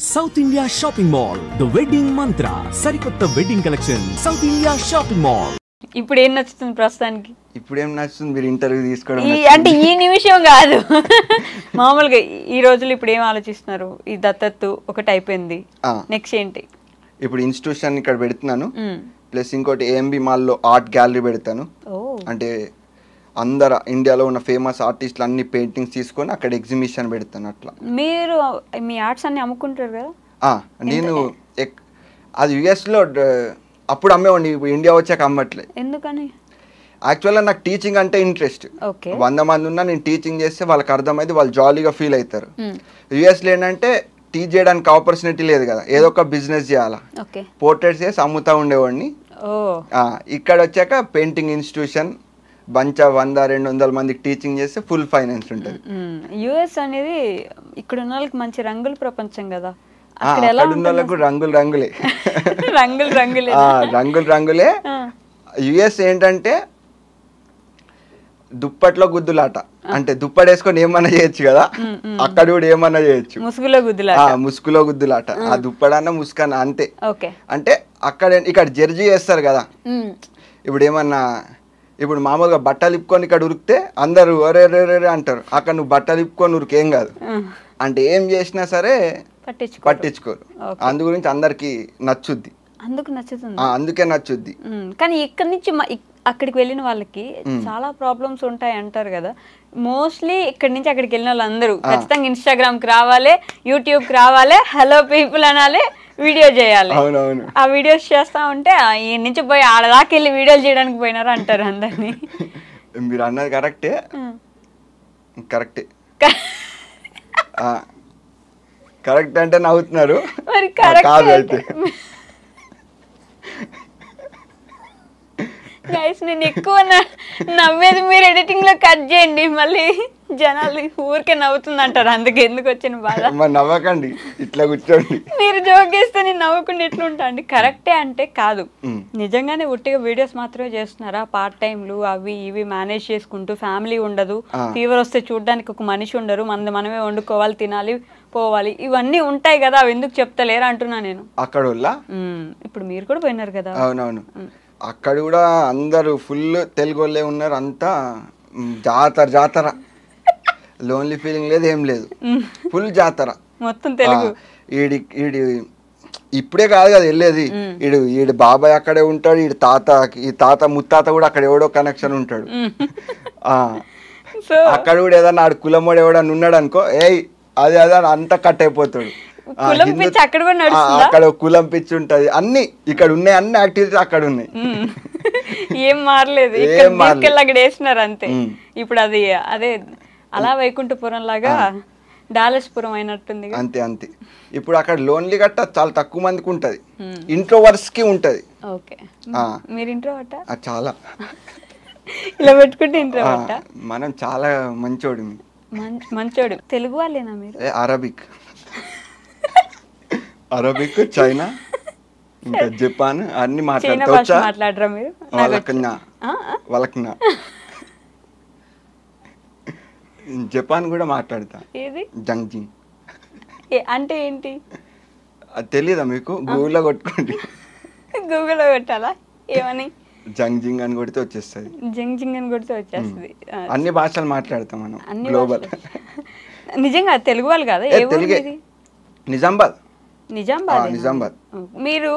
South India Shopping Mall, the wedding mantra. Sarikotta wedding collection. South India Shopping Mall. ఇప్పుడు ఏం నచ్చుతుంది ప్రస్తుతానికి? ఇప్పుడు ఏం నచ్చుతుంది? మీరు ఇంటర్వ్యూ తీసుకోవడం అంటే ఈ నిమిషం కాదు, మామూలుగా ఈ రోజులు ఇప్పుడు ఏం ఆలోచిస్తున్నారు? ఈ దత్తత్తు ఒకటి అయిపోయింది, నెక్స్ట్ ఏంటి? ఇప్పుడు ఇన్స్టిట్యూషన్ ఇక్కడ పెడుతున్నాను, ప్లస్ ఇంకోటి ఏఎంబి మాల్లో ఆర్ట్ గ్యాలరీ పెడతాను. అంటే అందరు ఇండియాలో ఉన్న ఫేమస్ ఆర్టిస్టులు అన్ని పెయింటింగ్స్ తీసుకొని అక్కడ ఎగ్జిబిషన్ పెడతాను. అట్లా మీరు మీ ఆర్ట్స్ అన్ని అమ్ముకుంటారు కదా? నేను అది యుఎస్లో అప్పుడు అమ్మేవాడిని, ఇండియా వచ్చాక అమ్మట్లేదు. ఎందుకని? యాక్చువల్గా నాకు టీచింగ్ అంటే ఇంట్రెస్ట్. 100 మంది ఉన్నా నేను టీచింగ్ చేస్తే వాళ్ళకి అర్థమైంది, వాళ్ళు జాలీగా ఫీల్ అవుతారు. యుఎస్లో ఏంటంటే టీచ్ చేయడానికి ఆపర్చునిటీ లేదు కదా, ఏదో ఒక బిజినెస్ చేయాలా, పోర్ట్రేట్స్ చేసి అమ్ముతా ఉండేవాడిని. ఇక్కడ వచ్చాక పెయింటింగ్ ఇన్స్టిట్యూషన్ బంచ్ 100-200 మందికి టీచింగ్ చేస్తే ఫుల్ ఫైనాన్స్ ఉంటుంది. యుఎస్ అనేది ఇక్కడ ఉన్న వాళ్ళకి మంచి రంగుల ప్రపంచం కదా, రంగులు రంగులే రంగులు రంగులే రంగులు రంగులే. యుఎస్ ఏంటంటే దుప్పట్లో గుద్దులాట, అంటే దుప్పటేసుకొని ఏమన్నా చేయొచ్చు కదా, అక్కడ కూడా ఏమన్నా చేయొచ్చు. ముసుగులో గుద్దులాట, ఆ దుప్పడన్నా ముసుకన్నా అంతే. అంటే అక్కడ ఇక్కడ జడ్జి చేస్తారు కదా. ఇప్పుడు ఏమన్నా, ఇప్పుడు మామూలుగా బట్టలు ఇప్పుకొని ఇక్కడ ఉరికితే అందరూ ఒరే రే అంటారు, అక్కడ నువ్వు బట్టలు ఇప్పుకొని ఉరికేం కాదు, అంటే ఏం చేసినా సరే పట్టించుకోరు. అందు గురించి అందరికి నచ్చుద్ది, అందుకే నచ్చుద్ది. కానీ ఇక్కడి నుంచి అక్కడికి వెళ్ళిన వాళ్ళకి చాలా ప్రాబ్లమ్స్ ఉంటాయి అంటారు కదా. మోస్ట్లీ ఇక్కడి నుంచి అక్కడికి వెళ్ళిన వాళ్ళందరూ ఖచ్చితంగా ఇన్స్టాగ్రామ్ కి రావాలి, యూట్యూబ్ కి రావాలి, హలో పీపుల్ అనాలి, వీడియో చేయాలి. ఆ వీడియోస్ చేస్తా ఉంటే ఈ నుంచి పోయి ఆడదాకా వెళ్ళి వీడియోలు చేయడానికి పోయినారు అంటారు అందరినీ. మీరు అన్నది కరెక్టే, కరెక్టే కరెక్ట్ అంటే నవ్వుతున్నారు, కాదు అయితే గైస్ నేను ఎక్కువ నవ్వేది మీరు ఎడిటింగ్ లో కట్ చేయండి, మళ్ళీ జనాలు ఊరికే నవ్వుతుంది అంటారు, అందుకే ఎందుకు వచ్చిన బాధ. నవ్వకండి, ఇట్లా కూర్చోండి. మీరు జోక్ చేస్తే నేను నవ్వకుండా ఎట్లుంటా అండి. కరెక్టే అంటే కాదు, నిజంగానే ఉట్టిగా వీడియోస్ మాత్రమే చేస్తున్నారా? పార్ట్ టైంలు అవి ఇవి మేనేజ్ చేసుకుంటూ, ఫ్యామిలీ ఉండదు, ఫీవర్ వస్తే చూడడానికి ఒక మనిషి ఉండరు, మనమే వండుకోవాలి, తినాలి, పోవాలి, ఇవన్నీ ఉంటాయి కదా, అవి ఎందుకు చెప్తలేరా అంటున్నా నేను. అక్కడ ఇప్పుడు మీరు కూడా పోయినారు కదా. అవునవును, అక్కడ కూడా అందరూ ఫుల్ తెలుగు వాళ్ళే ఉన్నారు, అంతా జాతర, లోన్లీ ఫీలింగ్ లేదు, ఏం లేదు, ఫుల్ జాతర మొత్తం తెలుగు. ఈడి ఇప్పుడే కాదు కదా వెళ్ళేది, ఈడు బాబాయ్ అక్కడే ఉంటాడు, ఈ తాత ముత్తాత కూడా అక్కడ ఎవడో కనెక్షన్ ఉంటాడు. అక్కడ కూడా ఏదన్నా ఆడు కులమోడు ఎవడన్నా ఉన్నాడు అనుకో, అదే అంతా కట్ అయిపోతాడు. అక్కడ కులం పిచ్చి ఉంటది, అన్ని ఇక్కడ ఉన్నాయి, అన్ని యాక్టివిటీస్ అక్కడ ఉన్నాయి, ఏం మారలేదు, అక్కడ వేసినారు అంతే. ఇప్పుడు అది అదే అలా వైకుంఠపురం లాగా డాలస్పురం అయినట్టుంది. అంతే అంతే. ఇప్పుడు అక్కడ లోన్లీ గట్ట చాలా తక్కువ మందికి ఉంటది, ఇంట్రోవర్స్ కి ఉంటది. మీరు ఇంట్రోవర్ట? చాలా ఇలా పెట్టుకుంటే ఇంట్రోవర్ట. మనం చాలా మంచోడు. తెలుగు వాళ్ళేనా మీరు? అరబిక్, చైనా, ఇంకా జపాన్ అన్ని మాట్లాడరా మీరు? వాళ్ళకన్నా జపాన్ కూడా మాట్లాడతా. జంగ్జింగ్ అంటే ఏంటి తెలీదా మీకు? గూగుల్లో కొట్టుకోండి. గూగుల్లో కొట్టాలా? ఏమని? జంగ్జింగ్ అని కొడితే వచ్చేస్తుంది. జంగ్జింగ్ అని కొడితే వచ్చేస్తుంది. అన్ని భాషలు మాట్లాడతాం మనం, గ్లోబల్. నిజంగా తెలుగు వాళ్ళు కాదా? నిజామాబాద్. నిజామాబాద్. మీరు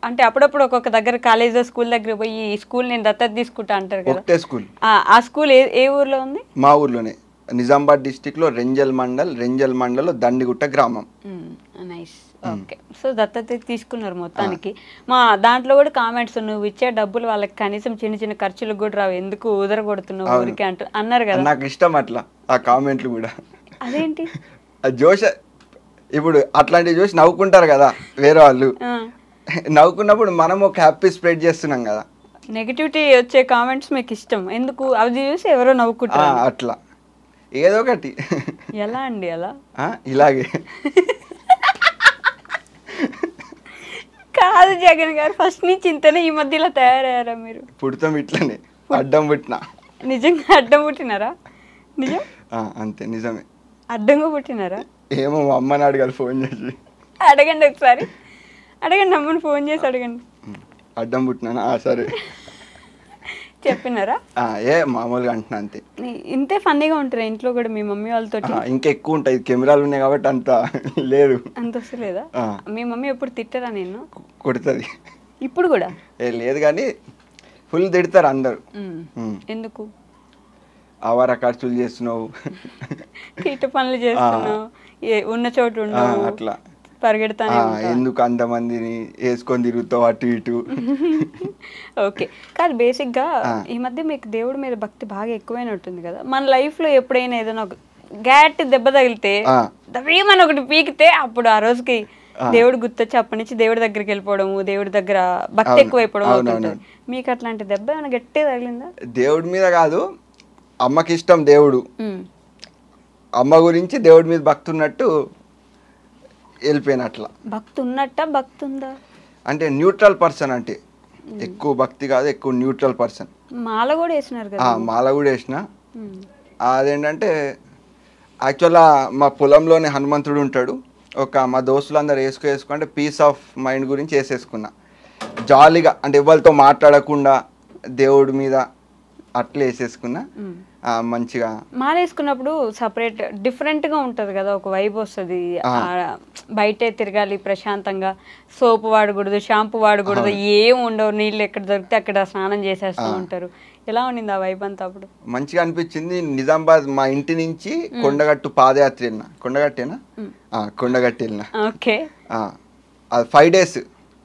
అంటే అప్పుడప్పుడు ఒక్కొక్క దగ్గర కాలేజ్ స్కూల్ దగ్గర పోయి ఈ స్కూల్ నేను దత్తత తీసుకుంటా అంటారు కదా. ఒకటే స్కూల్. ఆ స్కూల్ ఏ ఊర్లో ఉంది? మా ఊర్లోనే, నిజామాబాద్ డిస్టిక్ లో రెంజల్ మండల్ దండిగుట్ట గ్రామం. నైస్. ఓకే, సో దత్తత తీసుకున్నారు మొత్తానికి. మా దాంట్లో కూడా కామెంట్స్, నువ్వు ఇచ్చే డబ్బులు వాళ్ళకి కనీసం చిన్న చిన్న ఖర్చులకు కూడా రావు, ఎందుకు ఉదర కొడుతున్నావు ఊరికి అన్నారు కదా. నాకు ఇష్టం అట్లా ఆ కామెంట్లు కూడా. అదేంటి జోష్, ఇప్పుడు అట్లాంటివి చూసి నవ్వుకుంటారు కదా వేరే వాళ్ళు, నవ్వుకున్నప్పుడు మనం ఒక హ్యాపీ స్ప్రెడ్ చేస్తున్నాం కదా. నెగటివిటీ వచ్చే కామెంట్స్ మీకు ఇష్టం ఎందుకు? అవి చూసి ఎవరో నవ్వుకుంటారు అట్లా ఏదో ఒకటి. ఎలా అండి అలా? ఇలాగే కాదు జగన్ గారు, ఫస్ట్ నుంచి ఇంతనే, ఈ మధ్యలో తయారయ్యారా మీరు? పుడతాం ఇట్లనే, అడ్డం పుట్టినా. నిజంగా అడ్డం పుట్టినారా? నిజం? అంతే, నిజమే. అడ్డంగా పుట్టినారా? ఏమో మా అమ్మని అడగాలి ఫోన్ చేసి. అడగండి ఒకసారి, అడగండి అమ్మని ఫోన్ చేసి అడగండి. అడ్డం పుట్టినా సరే చెప్పినారా? ఏ మామూలుగా అంటున్నా అంతే. ఇంతే ఫన్నీగా ఉంటారా ఇంట్లో కూడా మీ మమ్మీ వాళ్ళతో? ఇంకా ఎక్కువ ఉంటాయి, కెమెరాలు ఉన్నాయి కాబట్టి అంత లేదు. అంత వస్తలేదా? మీ మమ్మీ ఎప్పుడు తిట్టరా? నేను కొడుతుంది ఇప్పుడు కూడా లేదు కానీ ఫుల్ తిడతారు అందరు. ఎందుకు? ఆవార ఖర్చులు చేస్తున్నావు, ఇటు పనులు చేస్తున్నావు, ఉన్న చోటు ఉండవు, అట్లా పరిగెడతానే ఎందుకు అంతమందిని వేసుకొని తిరుగుతావు అటు ఇటు. ఓకే, కాదు బేసిక్గా ఈ మధ్య మీకు దేవుడి మీద భక్తి బాగా ఎక్కువైనట్టుంది కదా. మన లైఫ్లో ఎప్పుడైనా ఏదైనా ఒక గట్టి దెబ్బ తగిలితే దవ్వమని ఒకటి పీకితే అప్పుడు ఆ రోజుకి దేవుడు గుర్తొచ్చి అప్పటి నుంచి దేవుడి దగ్గరికి వెళ్ళిపోవడము, దేవుడి దగ్గర భక్తి ఎక్కువైపోవడం అవుతుంది. మీకు అట్లాంటి దెబ్బ ఏమైనా గట్టిగా తగిలిందా? దేవుడి మీద కాదు, అమ్మకి ఇష్టం దేవుడు, అమ్మ గురించి దేవుడి మీద భక్తి ఉన్నట్టు వెళ్ళిపోయిన. అట్లా భక్తి ఉన్నట్ట భక్తి ఉందా అంటే న్యూట్రల్ పర్సన్, అంటే ఎక్కువ భక్తి కాదు, ఎక్కువ న్యూట్రల్ పర్సన్. మాల కూడా వేసినారు కదా? మాల కూడా వేసిన. అదేంటంటే యాక్చువల్గా మా పొలంలోనే హనుమంతుడు ఉంటాడు. మా దోస్తులందరూ వేసుకుంటే పీస్ ఆఫ్ మైండ్ గురించి వేసేసుకున్నా జాలీగా, అంటే ఎవరితో మాట్లాడకుండా దేవుడి మీద అట్లా వేసేసుకున్నా. మంచిగా మాల వేసుకున్నప్పుడు సపరేట్ డిఫరెంట్గా ఉంటుంది కదా, ఒక వైబ్ వస్తుంది. బయటే తిరగాలి ప్రశాంతంగా, సోపు వాడకూడదు, షాంపూ వాడకూడదు, ఏం ఉండవు, నీళ్ళు ఎక్కడ దొరికితే అక్కడ స్నానం చేసేస్తూ ఉంటారు. ఎలా ఉండింది ఆ వైబ్ అంతా? అప్పుడు మంచిగా అనిపించింది. నిజామాబాద్ మా ఇంటి నుంచి కొండగట్టు పాదయాత్ర వెళ్ళిన. కొండగట్టు వెళ్ళిన. ఓకే, అది 5 days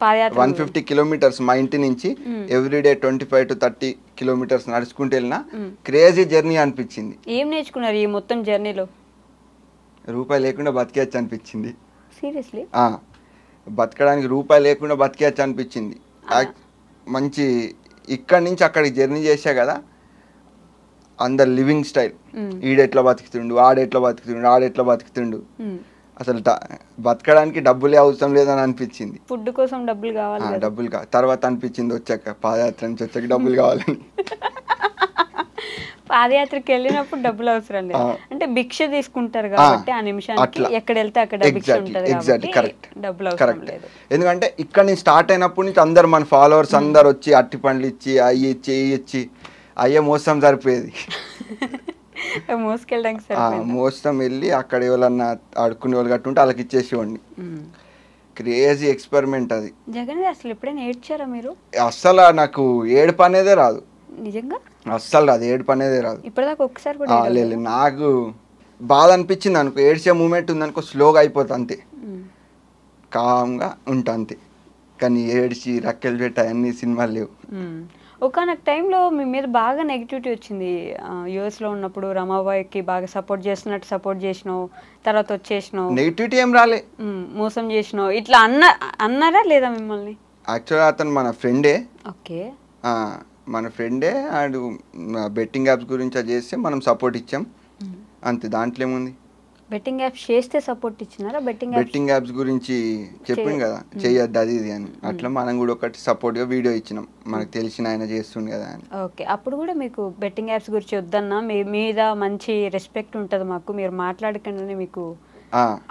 150 kilometers మా ఇంటి నుంచి ఎవ్రీడే 25 to 30 kilometers నడుచుకుంటూ వెళ్ళినా. క్రేజీ జర్నీ అనిపించింది. ఏం నేర్చుకున్నారు ఈ మొత్తం జర్నీలో? రూపాయి లేకుండా బతికేయచ్చు అనిపించింది. సీరియస్లీ? బతకడానికి రూపాయి లేకుండా బతికేయచ్చు అనిపించింది. మంచి ఇక్కడి నుంచి అక్కడికి జర్నీ చేసా కదా, అందరు లివింగ్ స్టైల్, ఈడెట్లా బతుకుతుండు, ఆడెట్లా బతుకుతుండు, అసలు బతకడానికి డబ్బులే అవసరం లేదని అనిపించింది. ఫుడ్ కోసం డబ్బులు కావాలి, డబ్బులు తర్వాత అనిపించింది వచ్చాక, పాదయాత్ర నుంచి వచ్చాక డబ్బులు కావాలని. పాదయాత్రకి వెళ్ళినప్పుడు డబ్బులు అవసరం లేదు, అంటే భిక్ష తీసుకుంటారు కాబట్టి ఆ నిమిషానికి ఎక్కడ వెళ్తే అక్కడ భిక్ష ఉంటుంది కాబట్టి డబ్బులు అవసరం లేదు. ఎందుకంటే ఇక్కడ నుంచి స్టార్ట్ అయినప్పటి నుంచి అందరు మన ఫాలోవర్స్ అందరు వచ్చి అట్టి పండ్లు ఇచ్చి అయ్యి ఇచ్చి అయ్యే మోసం సరిపోయేది. మోసం వెళ్ళి అక్కడ ఎవరన్నా ఆడుకునే వాళ్ళు కట్టుంటే వాళ్ళకి ఇచ్చేసేవాడిని. క్రేజీ ఎక్స్పెరిమెంట్ అది. జగన్ అసలు ఎప్పుడైనా ఏడ్చారా మీరు? అస్సలు నాకు ఏడుపు అనేదే రాదు. నిజంగా అస్సలు రాదు, ఏడుపు అనేదే రాదు. ఇప్పటిదాకా ఒక్కసారి కూడా లేదు. నాకు బాధ అనిపించింది అనుకో, ఏడ్చే మూమెంట్ ఉందనుకో స్లోగా అయిపోతుంది అంతే, కామ్గా ఉంటా అంతే. కానీ ఏడ్చి రక్కెలు పెట్ట అన్ని సినిమాలు లేవు. ఒకనొక టైంలో మీ మీద బాగా నెగిటివిటీ వచ్చింది. యూఎస్లో ఉన్నప్పుడు రమాబాయికి బాగా సపోర్ట్ చేసినావు, తర్వాత వచ్చేసినావు. నెగిటివిటీ ఏం రాలే, మోసం చేసినావు ఇట్లా అన్నారా లేదా మిమ్మల్ని? యాక్చువల్గా అతను మన ఫ్రెండే. ఓకే, మన ఫ్రెండే. అండ్ బెట్టింగ్ యాప్స్ గురించి అది చేస్తే మనం సపోర్ట్ ఇచ్చాం అంతే, దాంట్లో ఏముంది. బెట్టింగ్ యాప్స్ చేస్తే సపోర్ట్ ఇచ్చినారా? బెట్టింగ్ యాప్స్ గురించి చెప్పింది కదా, చెయ్యొద్దు అది ఇది అని, అట్లా మనం కూడా ఒకటి సపోర్ట్గా వీడియో ఇచ్చినాం, మనకు తెలిసిన ఆయన చేస్తుండే కదా అని. ఓకే, అప్పుడు కూడా మీకు బెట్టింగ్ యాప్స్ గురించి వద్దన్నా, మీ మీద మంచి రెస్పెక్ట్ ఉంటుంది మాకు, మీరు మాట్లాడకండి మీకు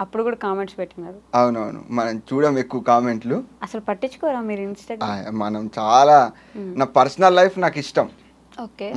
అప్పుడు కూడా కామెంట్స్ పెట్టినారు. అవునవును, మనం చూడం ఎక్కువ కామెంట్లు. అసలు పట్టించుకోరా మీరు ఇన్స్టాగ్రామ్? మనం చాలా, నా పర్సనల్ లైఫ్ నాకు ఇష్టం. ఓకే.